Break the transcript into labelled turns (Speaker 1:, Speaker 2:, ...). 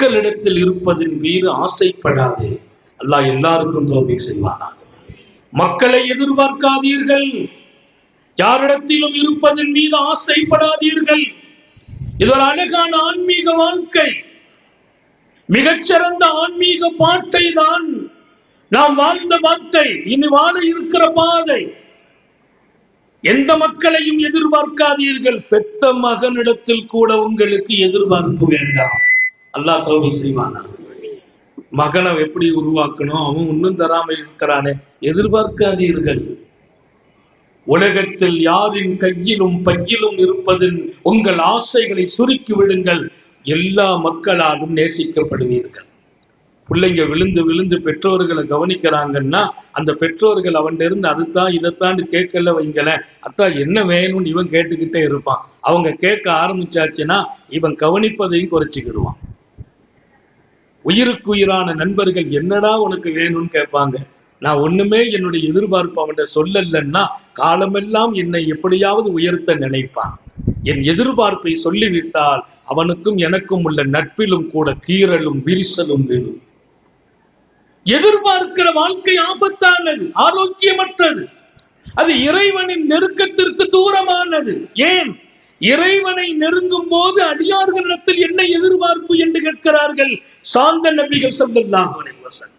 Speaker 1: மக்களிடத்தில் இருப்பதின் மீது ஆசைப்படாதே. அல்லாஹ் எல்லாருக்கும் தௌஃபீக் செய்வானாக. மக்களை எதிர்பார்க்காதீர்கள், யாரிடத்திலும் இருப்பதன் மீது ஆசைப்படாதீர்கள். இது ஒரு அழகான ஆன்மீக வாழ்க்கை, மிகச்சிறந்த ஆன்மீக பாட்டை தான் நாம் வாழ்ந்த பாட்டை, இனி வாழ இருக்கிற பாதை. எந்த மக்களையும் எதிர்பார்க்காதீர்கள். பெத்த மகனிடத்தில் கூட உங்களுக்கு எதிர்பார்ப்பு வேண்டாம். அல்லாஹ் தௌஃபீக் செய்வானாக. மகனை எப்படி உருவாக்கணும், அவன் இன்னும் தராம இருக்கிறானே, எதிர்பார்க்காதீர்கள். உலகத்தில் யாரின் கையிலும் பையிலும் இருப்பதில் உங்கள் ஆசைகளை சுருக்கி விடுங்கள். எல்லா மக்களாலும் நேசிக்கப்படுவீர்கள். பிள்ளைங்க விழுந்து விழுந்து பெற்றோர்களை கவனிக்கிறாங்கன்னா அந்த பெற்றோர்கள் அவன்கிட்ட இருந்து அதுதான் இதைத்தான் கேட்கல வைங்கள, அத்தான் என்ன வேணும்னு இவன் கேட்டுக்கிட்டே இருப்பான். அவங்க கேட்க ஆரம்பிச்சாச்சுன்னா இவன் கவனிப்பதையும் குறைச்சிக்கிடுவான். உயிருக்கு உயிரான நண்பர்கள் என்னடா உனக்கு வேணும்னு கேட்பாங்க. நான் ஒண்ணுமே என்னுடைய எதிர்பார்ப்பு அவன்கிட்ட சொல்லலன்னா காலமெல்லாம் என்னை எப்படியாவது உயர்த்த நினைப்பான். என் எதிர்பார்ப்பை சொல்லிவிட்டால் அவனுக்கும் எனக்கும் உள்ள நட்பிலும் கூட கீறலும் விரிசலும் வேணும். எதிர்பார்க்கிற வாழ்க்கை ஆபத்தானது, ஆரோக்கியமற்றது. அது இறைவனின் நெருக்கத்திற்கு தூரமானது. ஏன்? இறைவனை நெருங்கும் போது அடியார்களிடத்தில் என்ன எதிர்பார்ப்பு என்று கேட்கிறார்கள் சாந்த நபிகள் ஸல்லல்லாஹு அலைஹி வஸல்லம்.